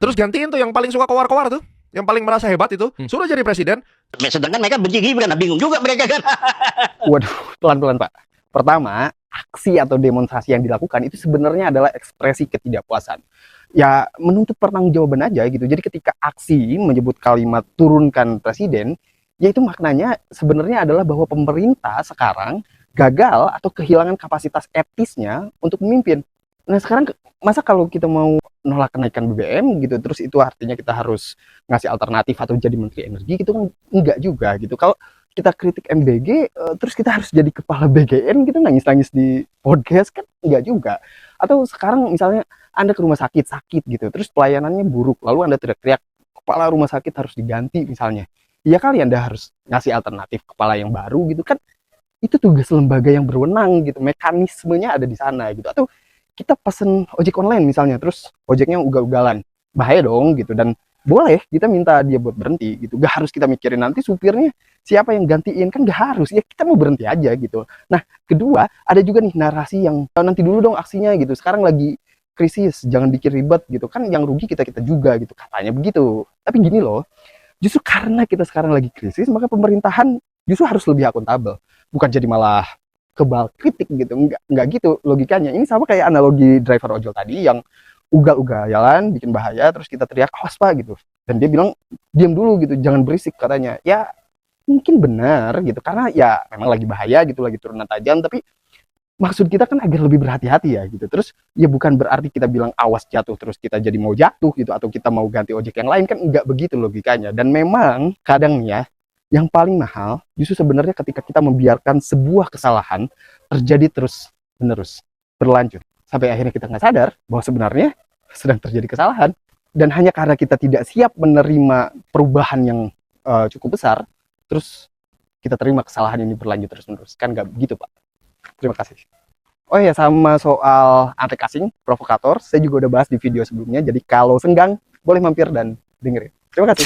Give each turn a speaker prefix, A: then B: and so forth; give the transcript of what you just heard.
A: Terus gantiin tuh yang paling suka kowar-kowar tuh, yang paling merasa hebat itu, suruh jadi presiden.
B: Sedangkan mereka benci Gibran, bingung juga mereka kan.
C: Waduh, pelan-pelan Pak. Pertama, aksi atau demonstrasi yang dilakukan itu sebenarnya adalah ekspresi ketidakpuasan. Ya, menuntut pertanggungjawaban aja gitu. Jadi ketika aksi menyebut kalimat turunkan presiden, ya itu maknanya sebenarnya adalah bahwa pemerintah sekarang gagal atau kehilangan kapasitas etisnya untuk memimpin. Nah sekarang masa kalau kita mau nolak kenaikan BBM gitu, terus itu artinya kita harus ngasih alternatif atau jadi menteri energi gitu kan enggak juga gitu. Kalau kita kritik MBG terus kita harus jadi kepala BGN gitu nangis-nangis di podcast kan enggak juga. Atau sekarang misalnya Anda ke rumah sakit gitu, terus pelayanannya buruk, lalu Anda teriak-teriak kepala rumah sakit harus diganti misalnya. Ya kali Anda harus ngasih alternatif kepala yang baru gitu kan. Itu tugas lembaga yang berwenang gitu, mekanismenya ada di sana gitu. Atau kita pesen ojek online misalnya, terus ojeknya ugal-ugalan, bahaya dong gitu. Dan boleh kita minta dia buat berhenti gitu, gak harus kita mikirin nanti supirnya siapa yang gantiin, kan gak harus, ya kita mau berhenti aja gitu. Nah kedua, ada juga nih narasi yang nanti dulu dong aksinya gitu, sekarang lagi krisis, jangan bikin ribet gitu, kan yang rugi kita-kita juga gitu, katanya begitu. Tapi gini loh, justru karena kita sekarang lagi krisis, maka pemerintahan justru harus lebih akuntabel, bukan jadi malah kebal kritik gitu. Enggak gitu logikanya. Ini sama kayak analogi driver ojol tadi yang ugal-ugalan bikin bahaya, terus kita teriak awas Pak gitu, dan dia bilang diam dulu gitu, jangan berisik katanya. Ya mungkin benar gitu, karena ya memang lagi bahaya gitu, lagi turunan tajam, tapi maksud kita kan agar lebih berhati-hati ya gitu. Terus ya bukan berarti kita bilang awas jatuh terus kita jadi mau jatuh gitu, atau kita mau ganti ojek yang lain, kan enggak begitu logikanya. Dan memang kadang ya yang paling mahal justru sebenarnya ketika kita membiarkan sebuah kesalahan terjadi terus menerus, berlanjut sampai akhirnya kita nggak sadar bahwa sebenarnya sedang terjadi kesalahan. Dan hanya karena kita tidak siap menerima perubahan yang cukup besar, terus kita terima kesalahan ini berlanjut terus menerus, kan nggak begitu Pak. Terima kasih. Oh ya, sama soal antek asing provokator saya juga udah bahas di video sebelumnya, jadi kalau senggang boleh mampir dan dengerin. Terima kasih.